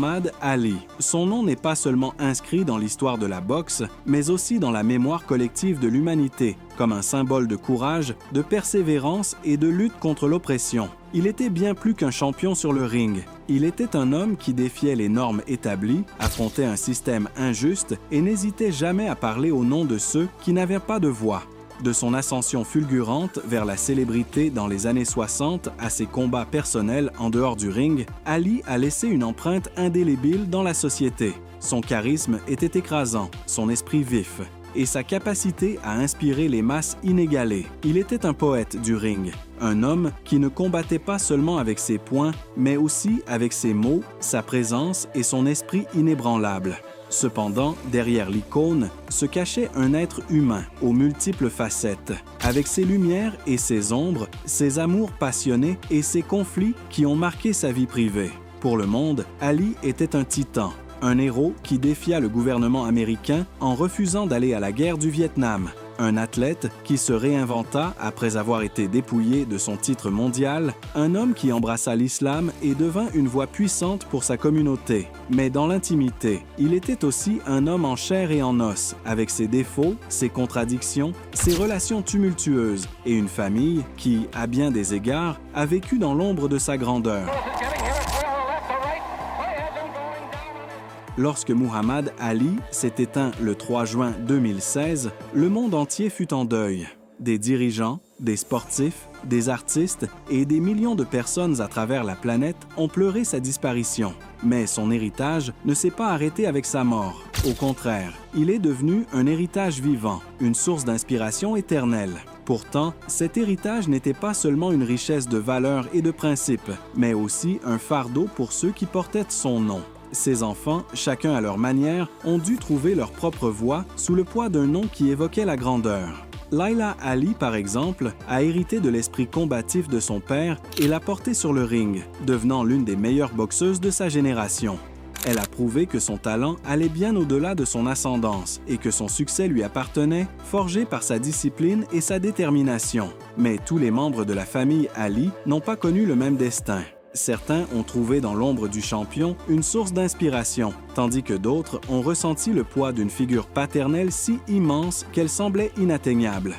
Muhammad Ali. Son nom n'est pas seulement inscrit dans l'histoire de la boxe, mais aussi dans la mémoire collective de l'humanité, comme un symbole de courage, de persévérance et de lutte contre l'oppression. Il était bien plus qu'un champion sur le ring. Il était un homme qui défiait les normes établies, affrontait un système injuste et n'hésitait jamais à parler au nom de ceux qui n'avaient pas de voix. De son ascension fulgurante vers la célébrité dans les années 60 à ses combats personnels en dehors du ring, Ali a laissé une empreinte indélébile dans la société. Son charisme était écrasant, son esprit vif et sa capacité à inspirer les masses inégalée. Il était un poète du ring, un homme qui ne combattait pas seulement avec ses poings, mais aussi avec ses mots, sa présence et son esprit inébranlable. Cependant, derrière l'icône se cachait un être humain aux multiples facettes, avec ses lumières et ses ombres, ses amours passionnés et ses conflits qui ont marqué sa vie privée. Pour le monde, Ali était un titan, un héros qui défia le gouvernement américain en refusant d'aller à la guerre du Vietnam. Un athlète qui se réinventa après avoir été dépouillé de son titre mondial, un homme qui embrassa l'islam et devint une voix puissante pour sa communauté. Mais dans l'intimité, il était aussi un homme en chair et en os, avec ses défauts, ses contradictions, ses relations tumultueuses et une famille qui, à bien des égards, a vécu dans l'ombre de sa grandeur. Lorsque Muhammad Ali s'est éteint le 3 juin 2016, le monde entier fut en deuil. Des dirigeants, des sportifs, des artistes et des millions de personnes à travers la planète ont pleuré sa disparition. Mais son héritage ne s'est pas arrêté avec sa mort. Au contraire, il est devenu un héritage vivant, une source d'inspiration éternelle. Pourtant, cet héritage n'était pas seulement une richesse de valeurs et de principes, mais aussi un fardeau pour ceux qui portaient son nom. Ces enfants, chacun à leur manière, ont dû trouver leur propre voie sous le poids d'un nom qui évoquait la grandeur. Laila Ali, par exemple, a hérité de l'esprit combatif de son père et l'a porté sur le ring, devenant l'une des meilleures boxeuses de sa génération. Elle a prouvé que son talent allait bien au-delà de son ascendance et que son succès lui appartenait, forgé par sa discipline et sa détermination. Mais tous les membres de la famille Ali n'ont pas connu le même destin. Certains ont trouvé dans l'ombre du champion une source d'inspiration, tandis que d'autres ont ressenti le poids d'une figure paternelle si immense qu'elle semblait inatteignable.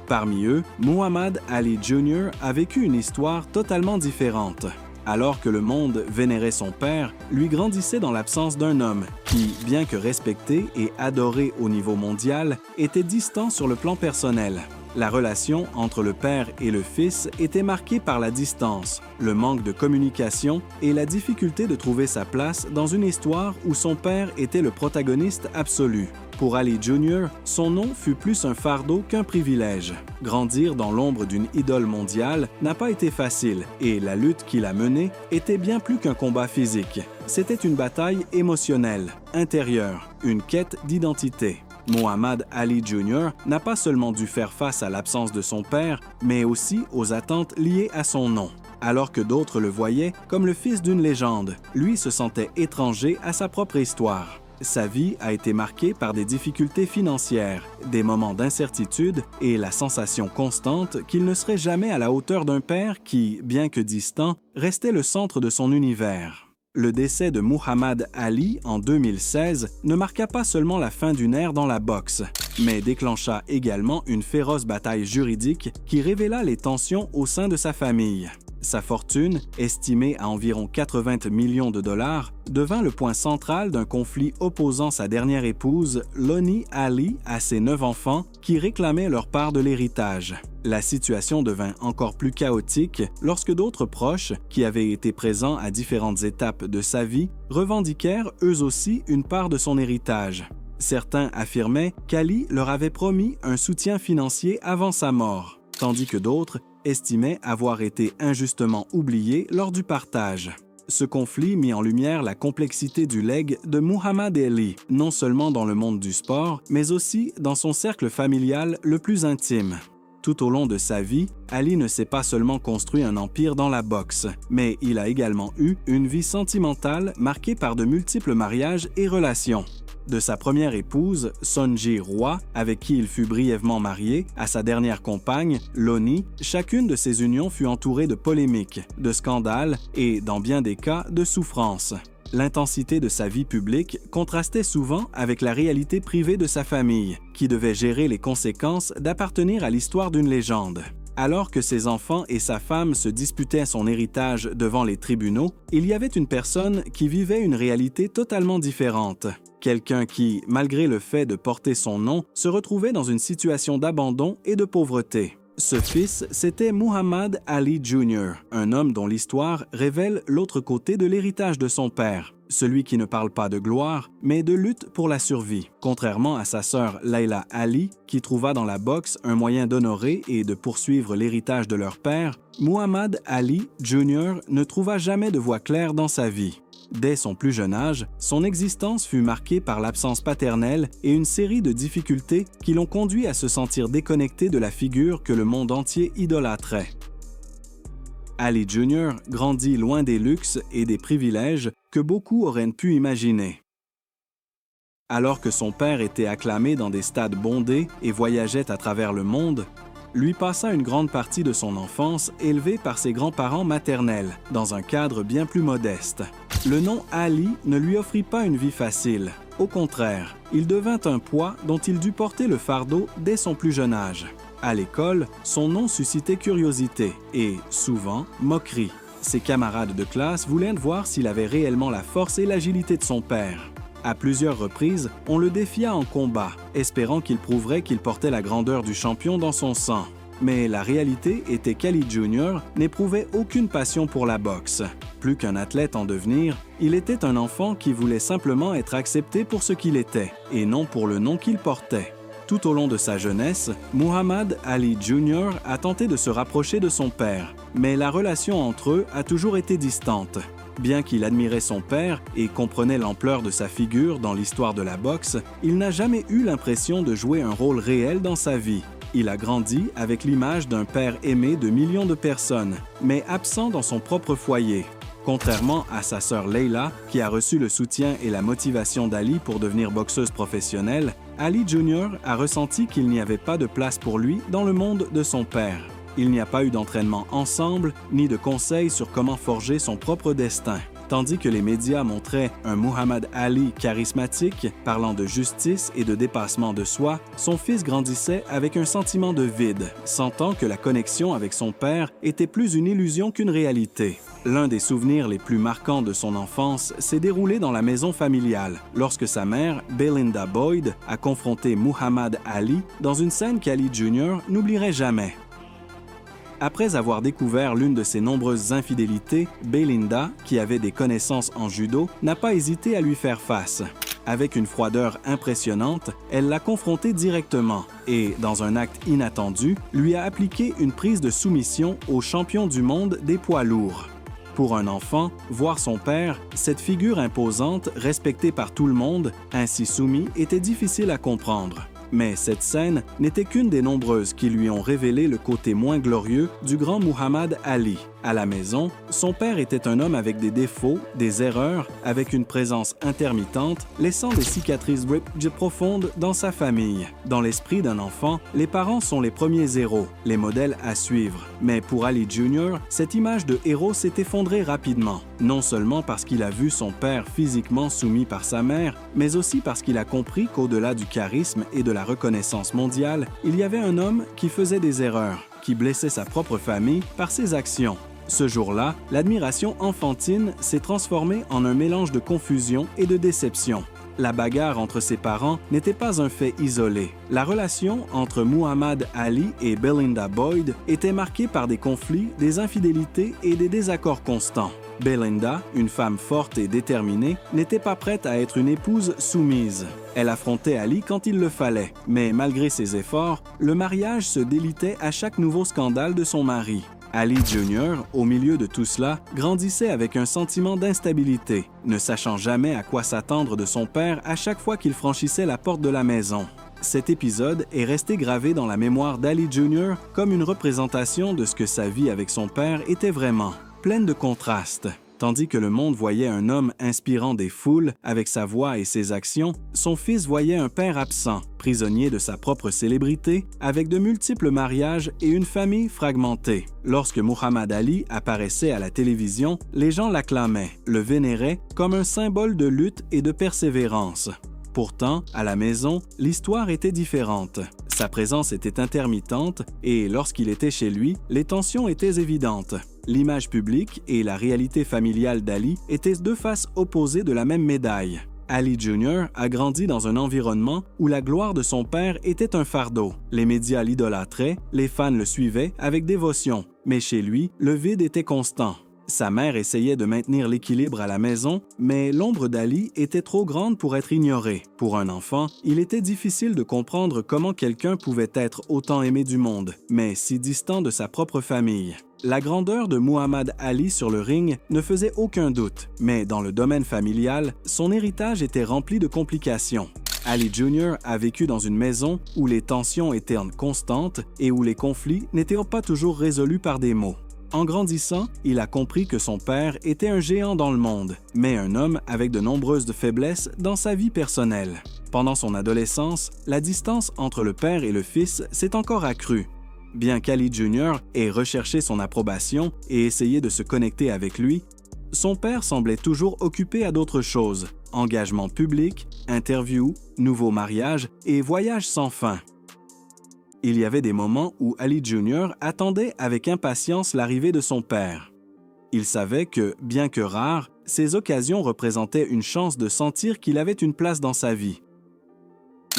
Parmi eux, Muhammad Ali Jr. a vécu une histoire totalement différente. Alors que le monde vénérait son père, lui grandissait dans l'absence d'un homme qui, bien que respecté et adoré au niveau mondial, était distant sur le plan personnel. La relation entre le père et le fils était marquée par la distance, le manque de communication et la difficulté de trouver sa place dans une histoire où son père était le protagoniste absolu. Pour Ali Jr., son nom fut plus un fardeau qu'un privilège. Grandir dans l'ombre d'une idole mondiale n'a pas été facile et la lutte qu'il a menée était bien plus qu'un combat physique. C'était une bataille émotionnelle, intérieure, une quête d'identité. Muhammad Ali Jr. n'a pas seulement dû faire face à l'absence de son père, mais aussi aux attentes liées à son nom. Alors que d'autres le voyaient comme le fils d'une légende, lui se sentait étranger à sa propre histoire. Sa vie a été marquée par des difficultés financières, des moments d'incertitude et la sensation constante qu'il ne serait jamais à la hauteur d'un père qui, bien que distant, restait le centre de son univers. Le décès de Muhammad Ali en 2016 ne marqua pas seulement la fin d'une ère dans la boxe, mais déclencha également une féroce bataille juridique qui révéla les tensions au sein de sa famille. Sa fortune, estimée à environ 80 millions de dollars, devint le point central d'un conflit opposant sa dernière épouse, Lonnie Ali, à ses 9 enfants qui réclamaient leur part de l'héritage. La situation devint encore plus chaotique lorsque d'autres proches, qui avaient été présents à différentes étapes de sa vie, revendiquèrent eux aussi une part de son héritage. Certains affirmaient qu'Ali leur avait promis un soutien financier avant sa mort, tandis que d'autres estimaient avoir été injustement oubliés lors du partage. Ce conflit mit en lumière la complexité du legs de Muhammad Ali, non seulement dans le monde du sport, mais aussi dans son cercle familial le plus intime. Tout au long de sa vie, Ali ne s'est pas seulement construit un empire dans la boxe, mais il a également eu une vie sentimentale marquée par de multiples mariages et relations. De sa première épouse, Sonji Roy, avec qui il fut brièvement marié, à sa dernière compagne, Lonnie, chacune de ces unions fut entourée de polémiques, de scandales et, dans bien des cas, de souffrances. L'intensité de sa vie publique contrastait souvent avec la réalité privée de sa famille, qui devait gérer les conséquences d'appartenir à l'histoire d'une légende. Alors que ses enfants et sa femme se disputaient son héritage devant les tribunaux, il y avait une personne qui vivait une réalité totalement différente. Quelqu'un qui, malgré le fait de porter son nom, se retrouvait dans une situation d'abandon et de pauvreté. Ce fils, c'était Muhammad Ali Jr., un homme dont l'histoire révèle l'autre côté de l'héritage de son père, celui qui ne parle pas de gloire, mais de lutte pour la survie. Contrairement à sa sœur Layla Ali, qui trouva dans la boxe un moyen d'honorer et de poursuivre l'héritage de leur père, Muhammad Ali Jr. ne trouva jamais de voie claire dans sa vie. Dès son plus jeune âge, son existence fut marquée par l'absence paternelle et une série de difficultés qui l'ont conduit à se sentir déconnecté de la figure que le monde entier idolâtrait. Ali Jr. grandit loin des luxes et des privilèges que beaucoup auraient pu imaginer. Alors que son père était acclamé dans des stades bondés et voyageait à travers le monde, lui passa une grande partie de son enfance élevé par ses grands-parents maternels, dans un cadre bien plus modeste. Le nom Ali ne lui offrit pas une vie facile. Au contraire, il devint un poids dont il dut porter le fardeau dès son plus jeune âge. À l'école, son nom suscitait curiosité et, souvent, moquerie. Ses camarades de classe voulaient voir s'il avait réellement la force et l'agilité de son père. À plusieurs reprises, on le défia en combat, espérant qu'il prouverait qu'il portait la grandeur du champion dans son sang. Mais la réalité était qu'Ali Jr. n'éprouvait aucune passion pour la boxe. Plus qu'un athlète en devenir, il était un enfant qui voulait simplement être accepté pour ce qu'il était, et non pour le nom qu'il portait. Tout au long de sa jeunesse, Muhammad Ali Jr. a tenté de se rapprocher de son père, mais la relation entre eux a toujours été distante. Bien qu'il admirait son père et comprenait l'ampleur de sa figure dans l'histoire de la boxe, il n'a jamais eu l'impression de jouer un rôle réel dans sa vie. Il a grandi avec l'image d'un père aimé de millions de personnes, mais absent dans son propre foyer. Contrairement à sa sœur Layla, qui a reçu le soutien et la motivation d'Ali pour devenir boxeuse professionnelle, Ali Jr. a ressenti qu'il n'y avait pas de place pour lui dans le monde de son père. Il n'y a pas eu d'entraînement ensemble, ni de conseils sur comment forger son propre destin. Tandis que les médias montraient un Muhammad Ali charismatique, parlant de justice et de dépassement de soi, son fils grandissait avec un sentiment de vide, sentant que la connexion avec son père était plus une illusion qu'une réalité. L'un des souvenirs les plus marquants de son enfance s'est déroulé dans la maison familiale, lorsque sa mère, Belinda Boyd, a confronté Muhammad Ali dans une scène qu'Ali Jr. n'oublierait jamais. Après avoir découvert l'une de ses nombreuses infidélités, Belinda, qui avait des connaissances en judo, n'a pas hésité à lui faire face. Avec une froideur impressionnante, elle l'a confronté directement et, dans un acte inattendu, lui a appliqué une prise de soumission au champion du monde des poids lourds. Pour un enfant, voir son père, cette figure imposante, respectée par tout le monde, ainsi soumis, était difficile à comprendre. Mais cette scène n'était qu'une des nombreuses qui lui ont révélé le côté moins glorieux du grand Muhammad Ali. À la maison, son père était un homme avec des défauts, des erreurs, avec une présence intermittente, laissant des cicatrices profondes dans sa famille. Dans l'esprit d'un enfant, les parents sont les premiers héros, les modèles à suivre. Mais pour Ali Jr., cette image de héros s'est effondrée rapidement. Non seulement parce qu'il a vu son père physiquement soumis par sa mère, mais aussi parce qu'il a compris qu'au-delà du charisme et de la reconnaissance mondiale, il y avait un homme qui faisait des erreurs, qui blessait sa propre famille par ses actions. Ce jour-là, l'admiration enfantine s'est transformée en un mélange de confusion et de déception. La bagarre entre ses parents n'était pas un fait isolé. La relation entre Muhammad Ali et Belinda Boyd était marquée par des conflits, des infidélités et des désaccords constants. Belinda, une femme forte et déterminée, n'était pas prête à être une épouse soumise. Elle affrontait Ali quand il le fallait, mais malgré ses efforts, le mariage se délitait à chaque nouveau scandale de son mari. Ali Jr., au milieu de tout cela, grandissait avec un sentiment d'instabilité, ne sachant jamais à quoi s'attendre de son père à chaque fois qu'il franchissait la porte de la maison. Cet épisode est resté gravé dans la mémoire d'Ali Jr. comme une représentation de ce que sa vie avec son père était vraiment, pleine de contrastes. Tandis que le monde voyait un homme inspirant des foules avec sa voix et ses actions, son fils voyait un père absent, prisonnier de sa propre célébrité, avec de multiples mariages et une famille fragmentée. Lorsque Muhammad Ali apparaissait à la télévision, les gens l'acclamaient, le vénéraient comme un symbole de lutte et de persévérance. Pourtant, à la maison, l'histoire était différente. Sa présence était intermittente et lorsqu'il était chez lui, les tensions étaient évidentes. L'image publique et la réalité familiale d'Ali étaient deux faces opposées de la même médaille. Ali Jr. a grandi dans un environnement où la gloire de son père était un fardeau. Les médias l'idolâtraient, les fans le suivaient avec dévotion, mais chez lui, le vide était constant. Sa mère essayait de maintenir l'équilibre à la maison, mais l'ombre d'Ali était trop grande pour être ignorée. Pour un enfant, il était difficile de comprendre comment quelqu'un pouvait être autant aimé du monde, mais si distant de sa propre famille. La grandeur de Muhammad Ali sur le ring ne faisait aucun doute, mais dans le domaine familial, son héritage était rempli de complications. Ali Jr. a vécu dans une maison où les tensions étaient constantes et où les conflits n'étaient pas toujours résolus par des mots. En grandissant, il a compris que son père était un géant dans le monde, mais un homme avec de nombreuses faiblesses dans sa vie personnelle. Pendant son adolescence, la distance entre le père et le fils s'est encore accrue. Bien qu'Ali Jr. ait recherché son approbation et essayé de se connecter avec lui, son père semblait toujours occupé à d'autres choses, engagements publics, interviews, nouveaux mariages et voyages sans fin. Il y avait des moments où Ali Jr. attendait avec impatience l'arrivée de son père. Il savait que, bien que rares, ces occasions représentaient une chance de sentir qu'il avait une place dans sa vie.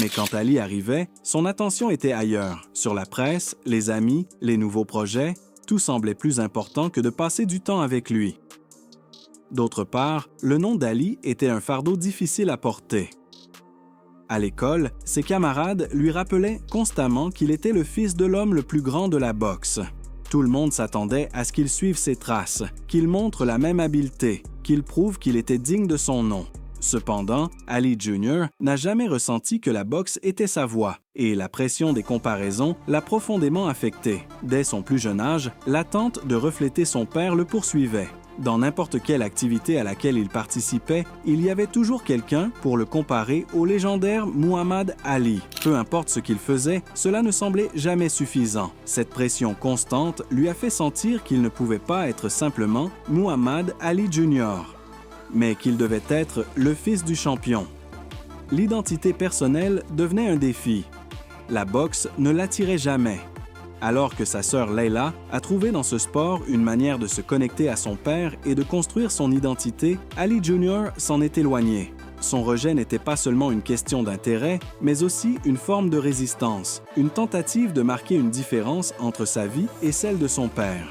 Mais quand Ali arrivait, son attention était ailleurs, sur la presse, les amis, les nouveaux projets, tout semblait plus important que de passer du temps avec lui. D'autre part, le nom d'Ali était un fardeau difficile à porter. À l'école, ses camarades lui rappelaient constamment qu'il était le fils de l'homme le plus grand de la boxe. Tout le monde s'attendait à ce qu'il suive ses traces, qu'il montre la même habileté, qu'il prouve qu'il était digne de son nom. Cependant, Ali Jr. n'a jamais ressenti que la boxe était sa voie, et la pression des comparaisons l'a profondément affecté. Dès son plus jeune âge, l'attente de refléter son père le poursuivait. Dans n'importe quelle activité à laquelle il participait, il y avait toujours quelqu'un pour le comparer au légendaire Muhammad Ali. Peu importe ce qu'il faisait, cela ne semblait jamais suffisant. Cette pression constante lui a fait sentir qu'il ne pouvait pas être simplement Muhammad Ali Jr., mais qu'il devait être le fils du champion. L'identité personnelle devenait un défi. La boxe ne l'attirait jamais. Alors que sa sœur Leila a trouvé dans ce sport une manière de se connecter à son père et de construire son identité, Ali Jr. s'en est éloigné. Son rejet n'était pas seulement une question d'intérêt, mais aussi une forme de résistance, une tentative de marquer une différence entre sa vie et celle de son père.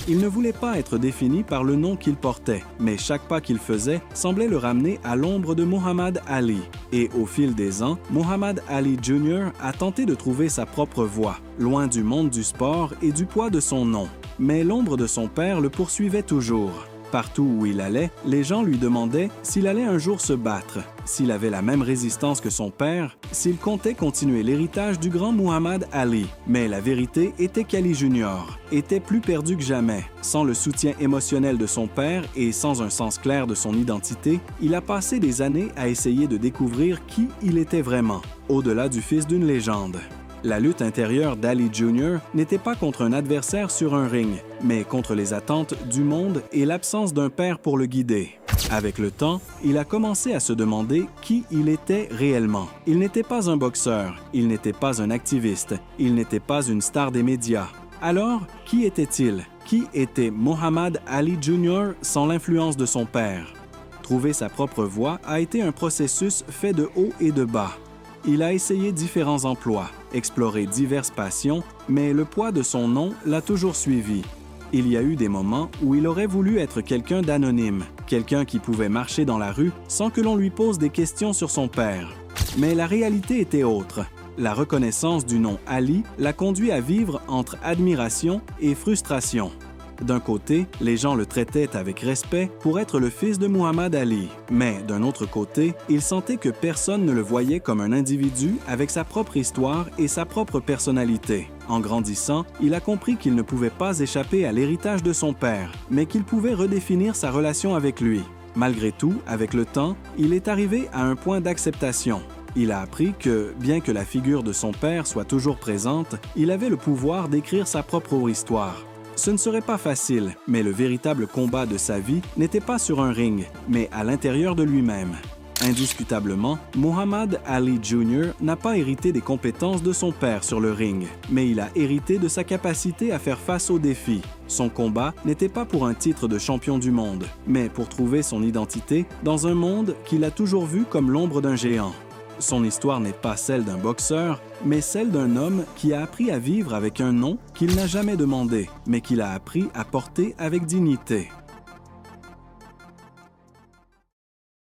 Il ne voulait pas être défini par le nom qu'il portait, mais chaque pas qu'il faisait semblait le ramener à l'ombre de Muhammad Ali. Et au fil des ans, Muhammad Ali Jr. a tenté de trouver sa propre voie, loin du monde du sport et du poids de son nom. Mais l'ombre de son père le poursuivait toujours. Partout où il allait, les gens lui demandaient s'il allait un jour se battre, s'il avait la même résistance que son père, s'il comptait continuer l'héritage du grand Muhammad Ali. Mais la vérité était qu'Ali Jr. était plus perdu que jamais. Sans le soutien émotionnel de son père et sans un sens clair de son identité, il a passé des années à essayer de découvrir qui il était vraiment, au-delà du fils d'une légende. La lutte intérieure d'Ali Jr. n'était pas contre un adversaire sur un ring, mais contre les attentes du monde et l'absence d'un père pour le guider. Avec le temps, il a commencé à se demander qui il était réellement. Il n'était pas un boxeur, il n'était pas un activiste, il n'était pas une star des médias. Alors, qui était-il? Qui était Muhammad Ali Jr. sans l'influence de son père? Trouver sa propre voie a été un processus fait de haut et de bas. Il a essayé différents emplois, exploré diverses passions, mais le poids de son nom l'a toujours suivi. Il y a eu des moments où il aurait voulu être quelqu'un d'anonyme, quelqu'un qui pouvait marcher dans la rue sans que l'on lui pose des questions sur son père. Mais la réalité était autre. La reconnaissance du nom Ali l'a conduit à vivre entre admiration et frustration. D'un côté, les gens le traitaient avec respect pour être le fils de Muhammad Ali, mais d'un autre côté, il sentait que personne ne le voyait comme un individu avec sa propre histoire et sa propre personnalité. En grandissant, il a compris qu'il ne pouvait pas échapper à l'héritage de son père, mais qu'il pouvait redéfinir sa relation avec lui. Malgré tout, avec le temps, il est arrivé à un point d'acceptation. Il a appris que, bien que la figure de son père soit toujours présente, il avait le pouvoir d'écrire sa propre histoire. Ce ne serait pas facile, mais le véritable combat de sa vie n'était pas sur un ring, mais à l'intérieur de lui-même. Indiscutablement, Muhammad Ali Jr. n'a pas hérité des compétences de son père sur le ring, mais il a hérité de sa capacité à faire face aux défis. Son combat n'était pas pour un titre de champion du monde, mais pour trouver son identité dans un monde qu'il a toujours vu comme l'ombre d'un géant. Son histoire n'est pas celle d'un boxeur, mais celle d'un homme qui a appris à vivre avec un nom qu'il n'a jamais demandé, mais qu'il a appris à porter avec dignité.